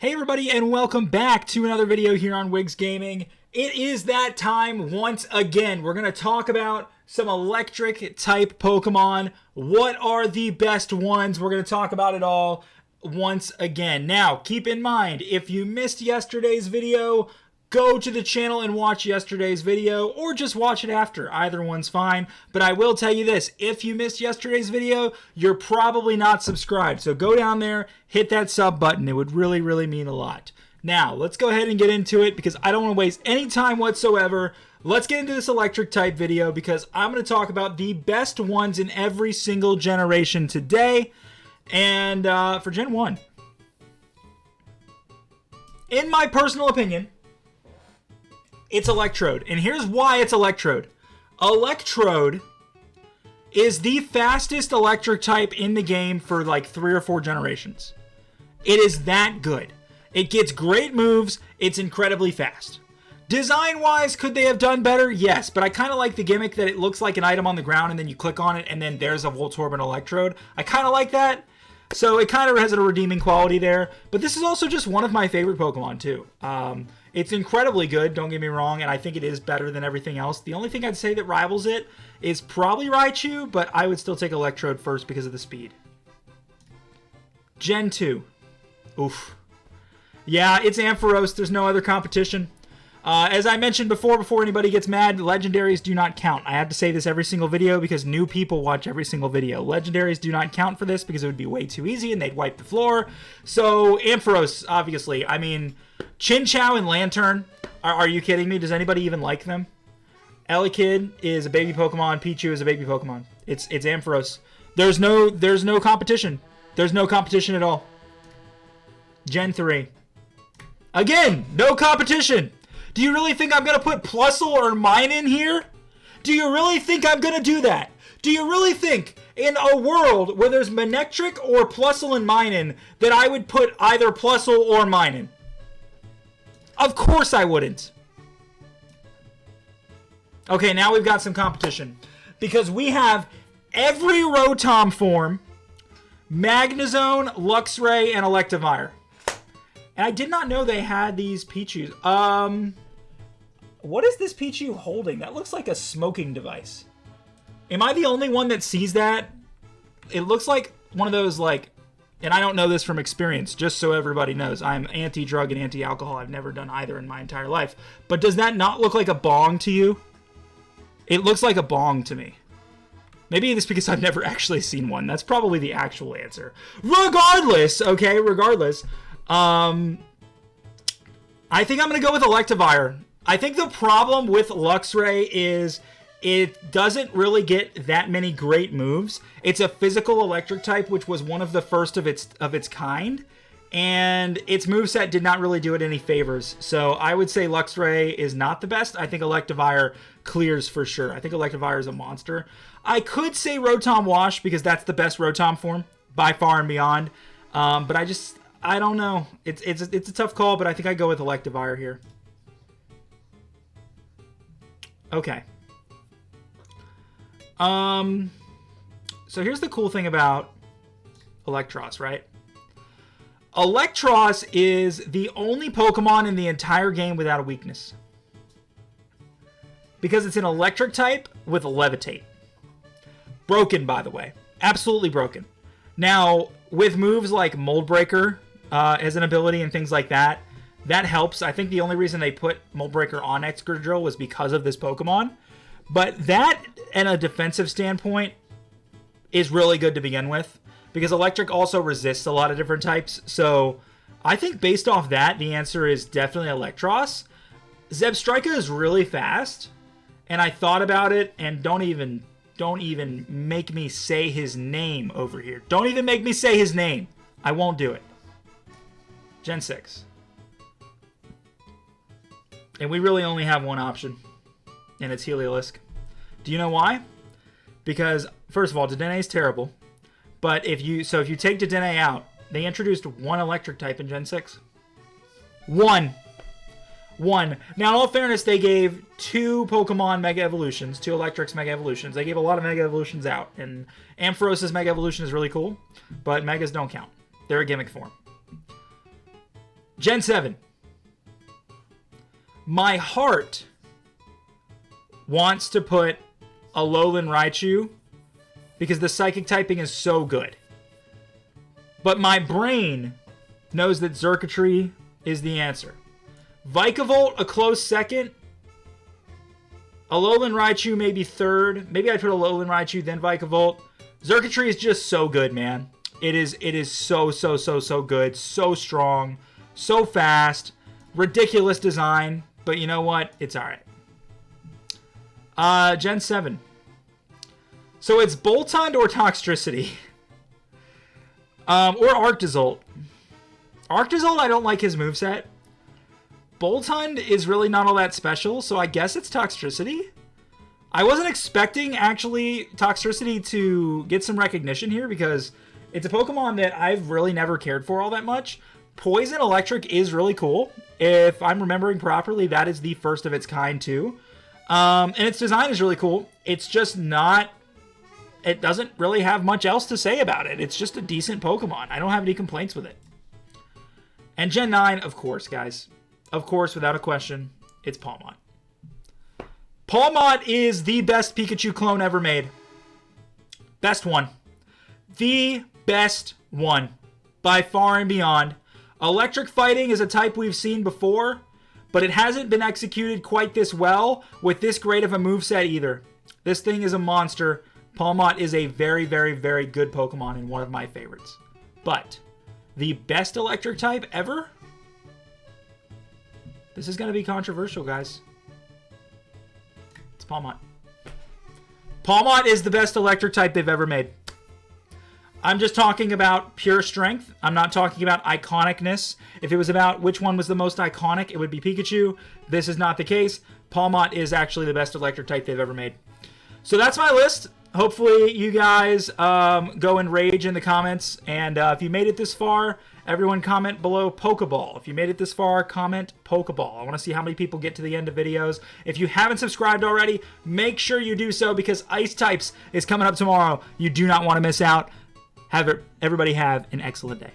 Hey everybody, and welcome back to another video here on Wigs Gaming. It is that time once again. We're going to talk about some electric type Pokemon. What are the best ones? We're going to talk about it all once again. Now, keep in mind, if you missed yesterday's video, go to the channel and watch yesterday's video, or just watch it after. Either one's fine. But I will tell you this, if you missed yesterday's video, you're probably not subscribed. So go down there, hit that sub button. It would really, really mean a lot. Now, let's go ahead and get into it because I don't want to waste any time whatsoever. Let's get into this electric type video because I'm going to talk about the best ones in every single generation today. And for Gen 1, in my personal opinion, it's Electrode. And here's why it's Electrode. Electrode is the fastest electric type in the game for like 3 or 4 generations. It is that good. It gets great moves. It's incredibly fast. Design-wise, could they have done better? Yes, but I kind of like the gimmick that it looks like an item on the ground and then you click on it and then there's a Voltorb and Electrode. I kind of like that. So it kind of has a redeeming quality there. But this is also just one of my favorite Pokemon too. It's incredibly good, don't get me wrong, and I think it is better than everything else. The only thing I'd say that rivals it is probably Raichu, but I would still take Electrode first because of the speed. Gen 2. Oof. Yeah, it's Ampharos. There's no other competition. As I mentioned before anybody gets mad, legendaries do not count. I have to say this every single video because new people watch every single video. Legendaries do not count for this because it would be way too easy and they'd wipe the floor. So, Ampharos, obviously. I mean, Chinchou and Lantern, are you kidding me? Does anybody even like them? Elekid is a baby Pokemon. Pichu is a baby Pokemon. It's Ampharos. There's no competition. There's no competition at all. Gen 3. Again, no competition. Do you really think I'm going to put Plusle or Mine in here? Do you really think I'm going to do that? Do you really think in a world where there's Manectric or Plusle and Minun that I would put either Plusle or Minun? Of course I wouldn't. Okay, now we've got some competition. Because we have every Rotom form, Magnezone, Luxray, and Electivire. And I did not know they had these Pichus. What is this Pichu holding? That looks like a smoking device. Am I the only one that sees that? It looks like one of those, like, and I don't know this from experience, just so everybody knows. I'm anti-drug and anti-alcohol. I've never done either in my entire life. But does that not look like a bong to you? It looks like a bong to me. Maybe it's because I've never actually seen one. That's probably the actual answer. Regardless, okay, regardless. I think I'm going to go with Electivire. I think the problem with Luxray is it doesn't really get that many great moves. It's a physical electric type, which was one of the first of its kind, and its moveset did not really do it any favors. So I would say Luxray is not the best. I think Electivire clears for sure. I think Electivire is a monster. I could say Rotom Wash because that's the best Rotom form by far and beyond. But I don't know. It's a tough call, but I think I go with Electivire here. Okay. So here's the cool thing about Electros, right? Electros is the only Pokemon in the entire game without a weakness. Because it's an electric type with Levitate. Broken, by the way. Absolutely broken. Now, with moves like Mold Breaker as an ability and things like that, that helps. I think the only reason they put Mold Breaker on Excadrill was because of this Pokemon. But that, and a defensive standpoint, is really good to begin with. Because Electric also resists a lot of different types. So, I think based off that, the answer is definitely Electros. Zebstrika is really fast. And I thought about it, and don't even make me say his name over here. Don't even make me say his name. I won't do it. Gen 6. And we really only have one option. And it's Heliolisk. Do you know why? Because, first of all, Dedenne is terrible. But if you take Dedenne out, they introduced one electric type in Gen 6. One. Now, in all fairness, they gave 2 Pokemon Mega Evolutions, 2 Electrics Mega Evolutions. They gave a lot of Mega Evolutions out. And Ampharos' Mega Evolution is really cool. But Megas don't count. They're a gimmick form. Gen 7. My heart wants to put Alolan Raichu because the psychic typing is so good. But my brain knows that Xurkitree is the answer. Vikavolt, a close second. Alolan Raichu maybe third. Maybe I put Alolan Raichu, then Vikavolt. Xurkitree is just so good, man. It is so good. So strong. So fast. Ridiculous design. But you know what? It's alright. Gen 7. So it's Boltund or Toxtricity. Or Arctozolt. Arctozolt, I don't like his moveset. Boltund is really not all that special, so I guess it's Toxtricity. I wasn't expecting, actually, Toxtricity to get some recognition here because it's a Pokemon that I've really never cared for all that much. Poison Electric is really cool. If I'm remembering properly, that is the first of its kind, too. And its design is really cool. It's just not... It doesn't really have much else to say about it. It's just a decent Pokemon. I don't have any complaints with it. And Gen 9, of course, guys. Of course, without a question, it's Palmont. Palmont is the best Pikachu clone ever made. Best one. The best one. By far and beyond. Electric Fighting is a type we've seen before, but it hasn't been executed quite this well with this great of a moveset either. This thing is a monster. Palmont is a very, very, very good Pokemon and one of my favorites. But the best electric type ever? This is going to be controversial, guys. It's Palmont. Palmont is the best electric type they've ever made. I'm just talking about pure strength. I'm not talking about iconicness. If it was about which one was the most iconic, it would be Pikachu. This is not the case. Palmont is actually the best electric type they've ever made. So that's my list. Hopefully you guys go and rage in the comments. And if you made it this far, everyone comment below Pokeball. If you made it this far, comment Pokeball. I want to see how many people get to the end of videos. If you haven't subscribed already, make sure you do so because Ice Types is coming up tomorrow. You do not want to miss out. Everybody have an excellent day.